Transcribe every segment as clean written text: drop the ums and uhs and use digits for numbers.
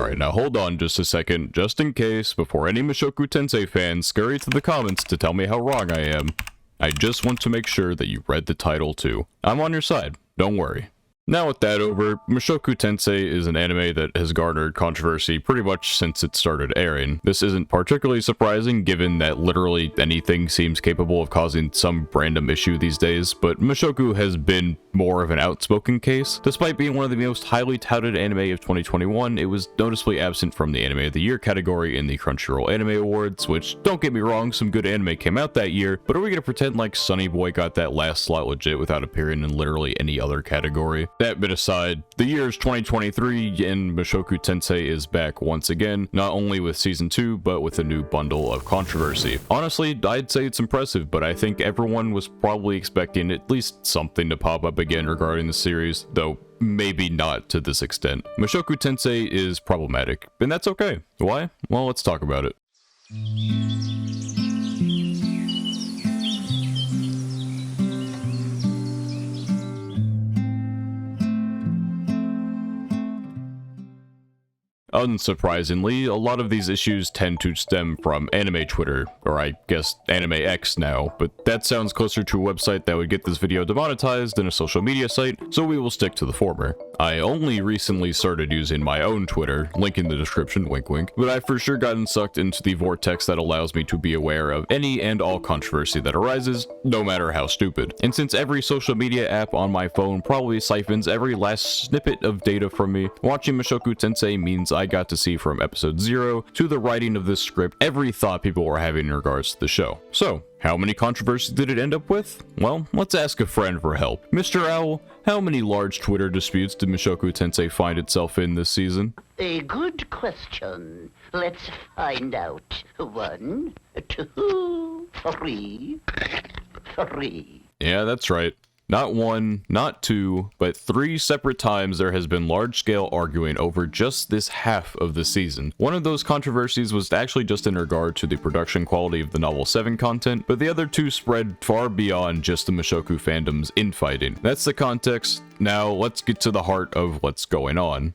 Alright, now hold on just a second, just in case, before any Mushoku Tensei fans scurry to the comments to tell me how wrong I am. I just want to make sure that you read the title too. I'm on your side, don't worry. Now with that over, Mushoku Tensei is an anime that has garnered controversy pretty much since it started airing. This isn't particularly surprising given that literally anything seems capable of causing some random issue these days, but Mushoku has been more of an outspoken case. Despite being one of the most highly touted anime of 2021, it was noticeably absent from the Anime of the Year category in the Crunchyroll Anime Awards, which, don't get me wrong, some good anime came out that year, but are we gonna pretend like Sunny Boy got that last slot legit without appearing in literally any other category? That bit aside, the year is 2023 and Mushoku Tensei is back once again, not only with season 2, but with a new bundle of controversy. Honestly, I'd say it's impressive, but I think everyone was probably expecting at least something to pop up again regarding the series, though maybe not to this extent. Mushoku Tensei is problematic, and that's okay. Why? Well, let's talk about it. Unsurprisingly, a lot of these issues tend to stem from anime Twitter, or I guess Anime X now, but that sounds closer to a website that would get this video demonetized than a social media site, so we will stick to the former. I only recently started using my own Twitter, link in the description, wink wink, but I've for sure gotten sucked into the vortex that allows me to be aware of any and all controversy that arises, no matter how stupid. And since every social media app on my phone probably siphons every last snippet of data from me, watching Mushoku Tensei means I got to see from episode 0 to the writing of this script every thought people were having in regards to the show. So, how many controversies did it end up with? Well, let's ask a friend for help. Mr. Owl, how many large Twitter disputes did Mushoku Tensei find itself in this season? A good question. Let's find out. 1, 2, 3. Yeah, that's right. Not 1, not 2, but 3 separate times there has been large-scale arguing over just this half of the season. One of those controversies was actually just in regard to the production quality of the Novel 7 content, but the other 2 spread far beyond just the Mushoku fandom's infighting. That's the context. Now, let's get to the heart of what's going on.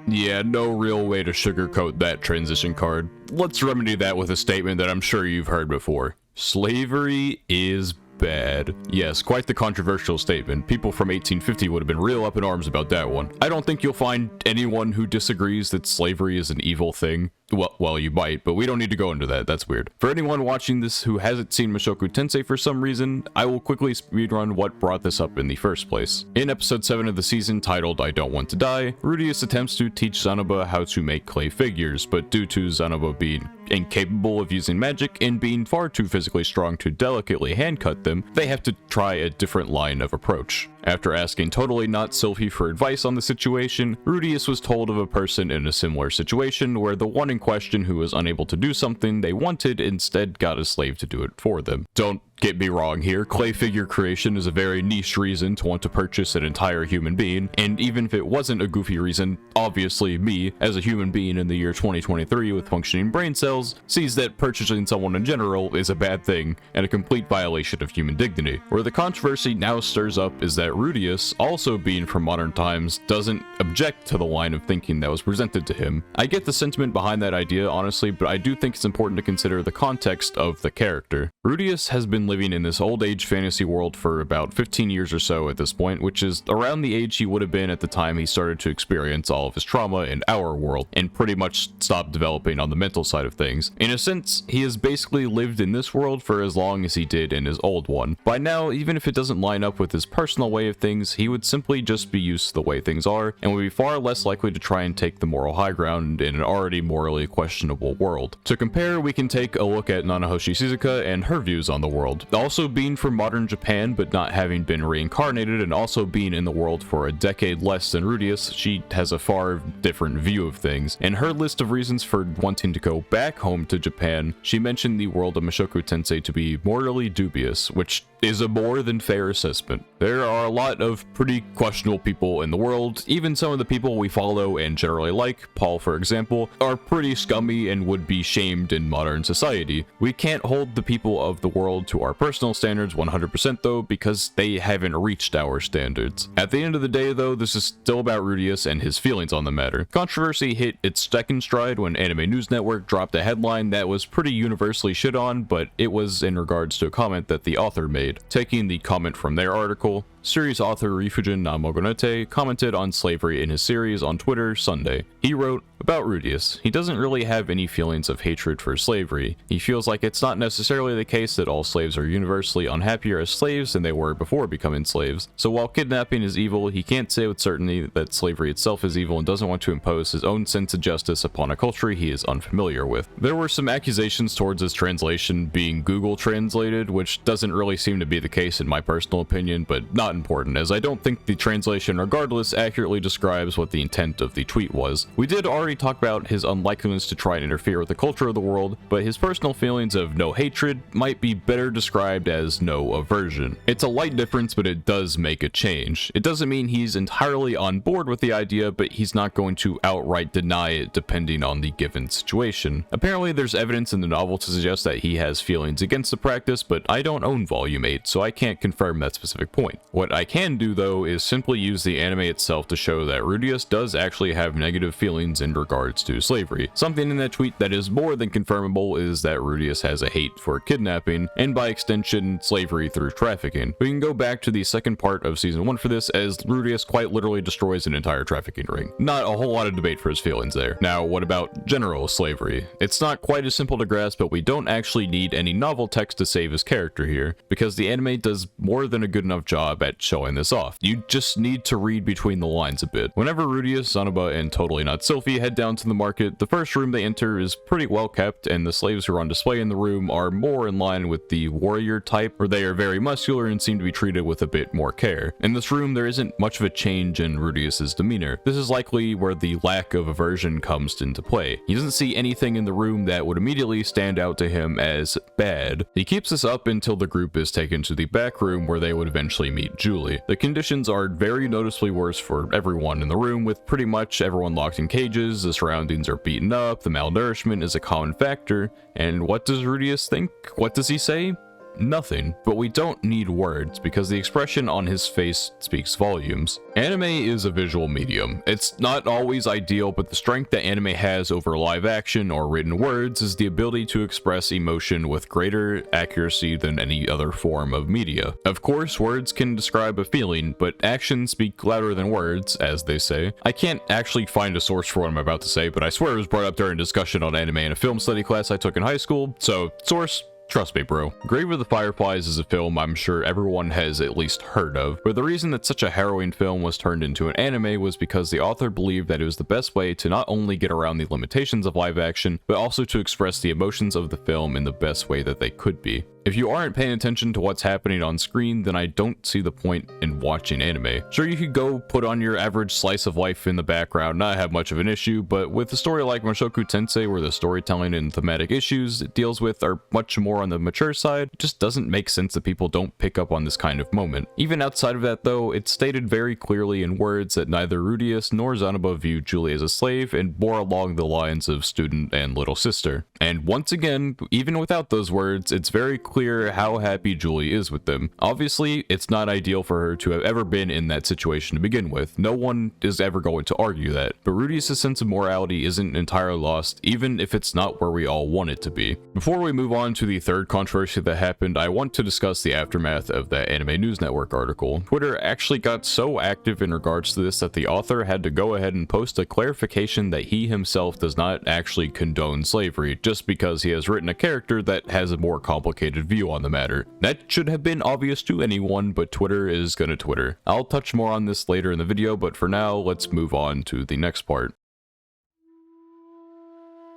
Yeah, no real way to sugarcoat that transition card. Let's remedy that with a statement that I'm sure you've heard before. Slavery is bad. Yes, quite the controversial statement. People from 1850 would have been real up in arms about that one. I don't think you'll find anyone who disagrees that slavery is an evil thing. Well, you might, but we don't need to go into that. That's weird. For anyone watching this who hasn't seen Mushoku Tensei for some reason, I will quickly speedrun what brought this up in the first place. In episode 7 of the season, titled I Don't Want to Die, Rudeus attempts to teach Zanoba how to make clay figures, but due to Zanoba being incapable of using magic and being far too physically strong to delicately hand-cut them, they have to try a different line of approach. After asking totally not Sylvie for advice on the situation, Rudeus was told of a person in a similar situation where the one in question who was unable to do something they wanted instead got a slave to do it for them. Don't get me wrong here, clay figure creation is a very niche reason to want to purchase an entire human being, and even if it wasn't a goofy reason, obviously me, as a human being in the year 2023 with functioning brain cells, sees that purchasing someone in general is a bad thing and a complete violation of human dignity. Where the controversy now stirs up is that Rudeus, also being from modern times, doesn't object to the line of thinking that was presented to him. I get the sentiment behind that idea, honestly, but I do think it's important to consider the context of the character. Rudeus has been living in this old age fantasy world for about 15 years or so at this point, which is around the age he would have been at the time he started to experience all of his trauma in our world, and pretty much stopped developing on the mental side of things. In a sense, he has basically lived in this world for as long as he did in his old one. By now, even if it doesn't line up with his personal way of things, he would simply just be used to the way things are, and would be far less likely to try and take the moral high ground in an already morally questionable world. To compare, we can take a look at Nanahoshi Shizuka and her views on the world. Also being from modern Japan, but not having been reincarnated, and also being in the world for a decade less than Rudeus, she has a far different view of things. In her list of reasons for wanting to go back home to Japan, she mentioned the world of Mushoku Tensei to be morally dubious, which is a more than fair assessment. There are a lot of pretty questionable people in the world. Even some of the people we follow and generally like, Paul for example, are pretty scummy and would be shamed in modern society. We can't hold the people of the world to our personal standards 100% though, because they haven't reached our standards. At the end of the day though, this is still about Rudius and his feelings on the matter. Controversy hit its second stride when Anime News Network dropped a headline that was pretty universally shit on, but it was in regards to a comment that the author made. Taking the comment from their article, series author Rifujin Namogonete commented on slavery in his series on Twitter Sunday. He wrote, about Rudius, he doesn't really have any feelings of hatred for slavery. He feels like it's not necessarily the case that all slaves are universally unhappier as slaves than they were before becoming slaves. So while kidnapping is evil, he can't say with certainty that slavery itself is evil and doesn't want to impose his own sense of justice upon a culture he is unfamiliar with. There were some accusations towards his translation being Google translated, which doesn't really seem to be the case in my personal opinion, but not important, as I don't think the translation regardless accurately describes what the intent of the tweet was. We did already talk about his unlikeliness to try and interfere with the culture of the world, but his personal feelings of no hatred might be better described as no aversion. It's a light difference, but it does make a change. It doesn't mean he's entirely on board with the idea, but he's not going to outright deny it depending on the given situation. Apparently there's evidence in the novel to suggest that he has feelings against the practice, but I don't own volume 8, so I can't confirm that specific point. What I can do though is simply use the anime itself to show that Rudius does actually have negative feelings in regards to slavery. Something in that tweet that is more than confirmable is that Rudius has a hate for kidnapping, and by extension, slavery through trafficking. We can go back to the second part of season 1 for this, as Rudius quite literally destroys an entire trafficking ring. Not a whole lot of debate for his feelings there. Now, what about general slavery? It's not quite as simple to grasp, but we don't actually need any novel text to save his character here, because the anime does more than a good enough job at showing this off. You just need to read between the lines a bit. Whenever Rudius, Zanaba, and Totally Not Sylphie head down to the market, the first room they enter is pretty well kept, and the slaves who are on display in the room are more in line with the warrior type, where they are very muscular and seem to be treated with a bit more care. In this room, there isn't much of a change in Rudius's demeanor. This is likely where the lack of aversion comes into play. He doesn't see anything in the room that would immediately stand out to him as bad. He keeps this up until the group is taken to the back room where they would eventually meet Julie. The conditions are very noticeably worse for everyone in the room, with pretty much everyone locked in cages, the surroundings are beaten up, the malnourishment is a common factor, and what does Rudius think? What does he say? Nothing. But we don't need words, because the expression on his face speaks volumes. Anime is a visual medium. It's not always ideal, but the strength that anime has over live action or written words is the ability to express emotion with greater accuracy than any other form of media. Of course, words can describe a feeling, but actions speak louder than words, as they say. I can't actually find a source for what I'm about to say, but I swear it was brought up during discussion on anime in a film study class I took in high school, so source, trust me, bro. Grave of the Fireflies is a film I'm sure everyone has at least heard of, but the reason that such a harrowing film was turned into an anime was because the author believed that it was the best way to not only get around the limitations of live action, but also to express the emotions of the film in the best way that they could be. If you aren't paying attention to what's happening on screen, then I don't see the point in watching anime. Sure, you could go put on your average slice of life in the background, not have much of an issue, but with a story like Mushoku Tensei, where the storytelling and thematic issues it deals with are much more on the mature side, it just doesn't make sense that people don't pick up on this kind of moment. Even outside of that though, it's stated very clearly in words that neither Rudius nor Zanaba view Julie as a slave, and more along the lines of student and little sister. And once again, even without those words, it's very clear how happy Julie is with them. Obviously, it's not ideal for her to have ever been in that situation to begin with. No one is ever going to argue that. But Rudius' sense of morality isn't entirely lost, even if it's not where we all want it to be. Before we move on to the third controversy that happened, I want to discuss the aftermath of that Anime News Network article. Twitter actually got so active in regards to this that the author had to go ahead and post a clarification that he himself does not actually condone slavery, just because he has written a character that has a more complicated view on the matter. That should have been obvious to anyone, but Twitter is gonna Twitter. I'll touch more on this later in the video, but for now, let's move on to the next part.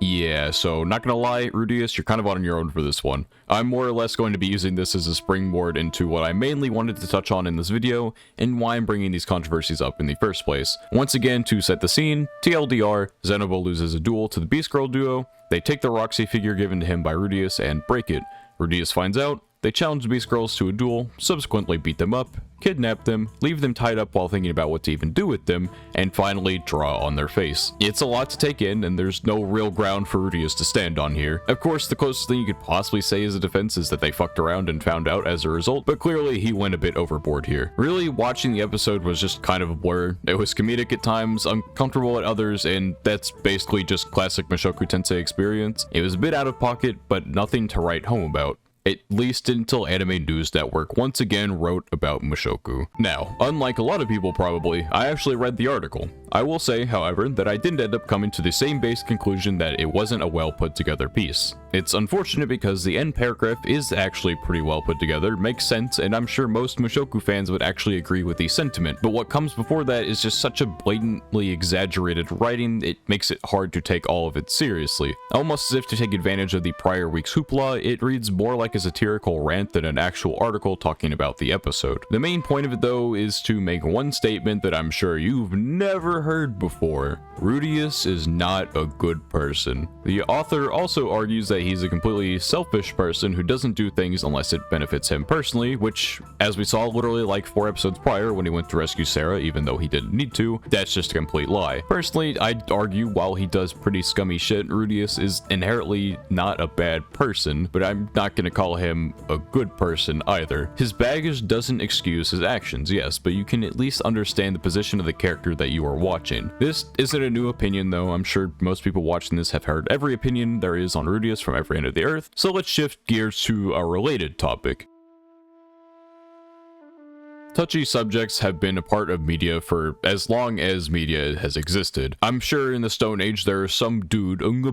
Yeah, so not gonna lie, Rudius, you're kind of on your own for this one. I'm more or less going to be using this as a springboard into what I mainly wanted to touch on in this video, and why I'm bringing these controversies up in the first place. Once again, to set the scene, TLDR, Zanaba loses a duel to the Beast Girl duo, they take the Roxy figure given to him by Rudius and break it. Rudius finds out, they challenge the Beast Girls to a duel, subsequently beat them up, kidnap them, leave them tied up while thinking about what to even do with them, and finally draw on their face. It's a lot to take in, and there's no real ground for Rudius to stand on here. Of course, the closest thing you could possibly say as a defense is that they fucked around and found out as a result, but clearly he went a bit overboard here. Really, watching the episode was just kind of a blur. It was comedic at times, uncomfortable at others, and that's basically just classic Mushoku Tensei experience. It was a bit out of pocket, but nothing to write home about. At least until Anime News Network once again wrote about Mushoku. Now, unlike a lot of people probably, I actually read the article. I will say, however, that I did end up coming to the same base conclusion that it wasn't a well put together piece. It's unfortunate because the end paragraph is actually pretty well put together, makes sense, and I'm sure most Mushoku fans would actually agree with the sentiment, but what comes before that is just such a blatantly exaggerated writing, it makes it hard to take all of it seriously. Almost as if to take advantage of the prior week's hoopla, it reads more like a satirical rant than an actual article talking about the episode. The main point of it though is to make one statement that I'm sure you've never heard before. Rudius is not a good person. The author also argues that he's a completely selfish person who doesn't do things unless it benefits him personally, which, as we saw literally like 4 episodes prior when he went to rescue Sarah even though he didn't need to, that's just a complete lie. Personally, I'd argue while he does pretty scummy shit, Rudius is inherently not a bad person, but I'm not gonna call him a good person either. His baggage doesn't excuse his actions, yes, but you can at least understand the position of the character that you are watching. This isn't a new opinion though, I'm sure most people watching this have heard every opinion there is on Rudius from every end of the earth, so let's shift gears to a related topic. Touchy subjects have been a part of media for as long as media has existed. I'm sure in the Stone Age there is some dude unga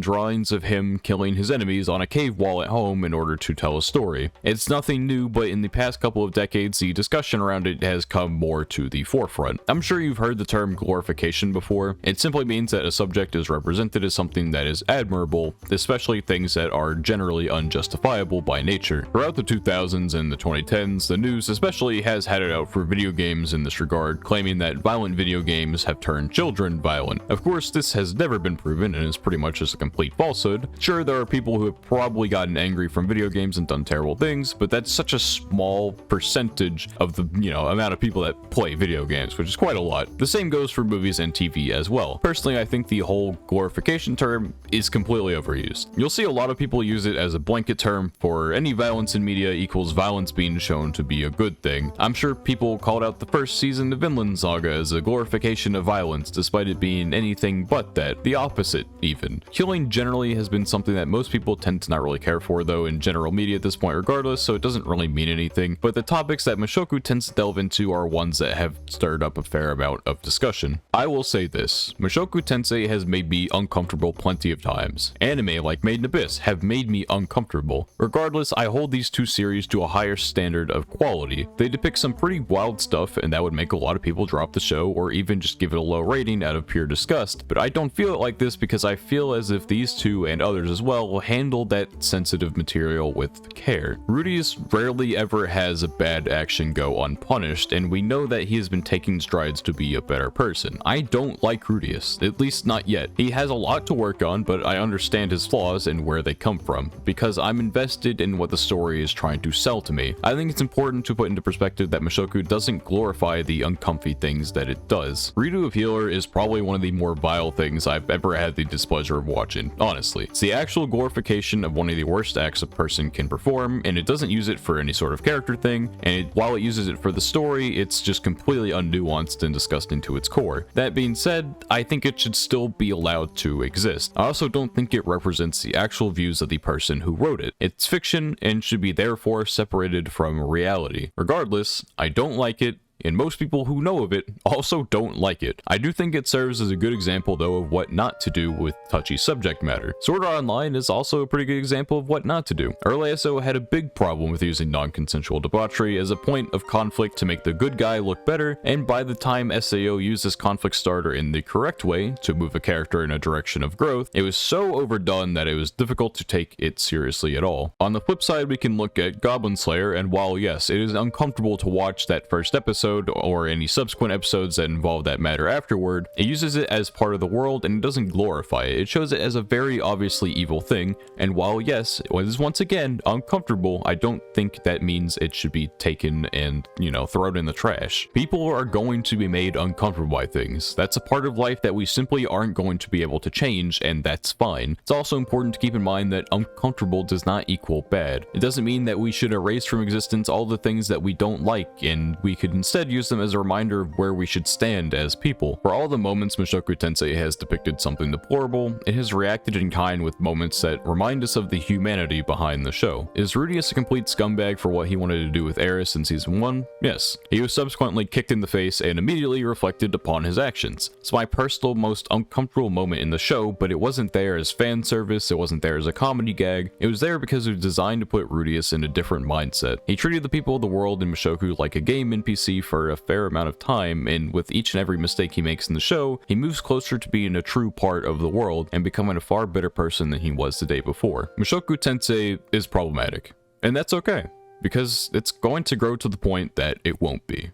drawings of him killing his enemies on a cave wall at home in order to tell a story. It's nothing new, but in the past couple of decades the discussion around it has come more to the forefront. I'm sure you've heard the term glorification before. It simply means that a subject is represented as something that is admirable, especially things that are generally unjustifiable by nature. Throughout the 2000s and the 2010s, the news especially has had it out for video games in this regard, claiming that violent video games have turned children violent. Of course, this has never been proven and is pretty much just a complete falsehood. Sure, there are people who have probably gotten angry from video games and done terrible things, but that's such a small percentage of the, amount of people that play video games, which is quite a lot. The same goes for movies and TV as well. Personally, I think the whole glorification term is completely overused. You'll see a lot of people use it as a blanket term for any violence in media equals violence being shown to be a good thing. I'm sure people called out the first season of Vinland Saga as a glorification of violence, despite it being anything but that, the opposite even. Killing generally has been something that most people tend to not really care for though in general media at this point regardless, so it doesn't really mean anything, but the topics that Mushoku tends to delve into are ones that have stirred up a fair amount of discussion. I will say this, Mushoku Tensei has made me uncomfortable plenty of times. Anime like Made in Abyss have made me uncomfortable. Regardless, I hold these two series to a higher standard of quality. They depict some pretty wild stuff, and that would make a lot of people drop the show or even just give it a low rating out of pure disgust, but I don't feel it like this because I feel as if these two and others as well will handle that sensitive material with care. Rudius rarely ever has a bad action go unpunished, and we know that he has been taking strides to be a better person. I don't like Rudius, at least not yet. He has a lot to work on, but I understand his flaws and where they come from, because I'm invested in what the story is trying to sell to me. I think it's important to put into perspective that Mushoku doesn't glorify the uncomfy things that it does. Redo of Healer is probably one of the more vile things I've ever had the displeasure of watching, honestly. It's the actual glorification of one of the worst acts a person can perform, and it doesn't use it for any sort of character thing, and while it uses it for the story, it's just completely unnuanced and disgusting to its core. That being said, I think it should still be allowed to exist. I also don't think it represents the actual views of the person who wrote it. It's fiction and should be therefore separated from reality. Regardless, I don't like it, and most people who know of it also don't like it. I do think it serves as a good example though of what not to do with touchy subject matter. Sword Art Online is also a pretty good example of what not to do. Early SO had a big problem with using non-consensual debauchery as a point of conflict to make the good guy look better, and by the time SAO used this conflict starter in the correct way to move a character in a direction of growth, it was so overdone that it was difficult to take it seriously at all. On the flip side, we can look at Goblin Slayer, and while yes, it is uncomfortable to watch that first episode episode or any subsequent episodes that involve that matter afterward. It uses it as part of the world and it doesn't glorify it. It shows it as a very obviously evil thing, and while yes, it is once again uncomfortable, I don't think that means it should be taken and, you know, thrown in the trash. People are going to be made uncomfortable by things. That's a part of life that we simply aren't going to be able to change, and that's fine. It's also important to keep in mind that uncomfortable does not equal bad. It doesn't mean that we should erase from existence all the things that we don't like, and we could instead use them as a reminder of where we should stand as people. For all the moments Mushoku Tensei has depicted something deplorable, it has reacted in kind with moments that remind us of the humanity behind the show. Is Rudius a complete scumbag for what he wanted to do with Eris in season 1? Yes. He was subsequently kicked in the face and immediately reflected upon his actions. It's my personal most uncomfortable moment in the show, but it wasn't there as fan service, it wasn't there as a comedy gag, it was there because it was designed to put Rudius in a different mindset. He treated the people of the world in Mushoku like a game NPC for a fair amount of time, and with each and every mistake he makes in the show, he moves closer to being a true part of the world and becoming a far better person than he was the day before. Mushoku Tensei is problematic, and that's okay, because it's going to grow to the point that it won't be.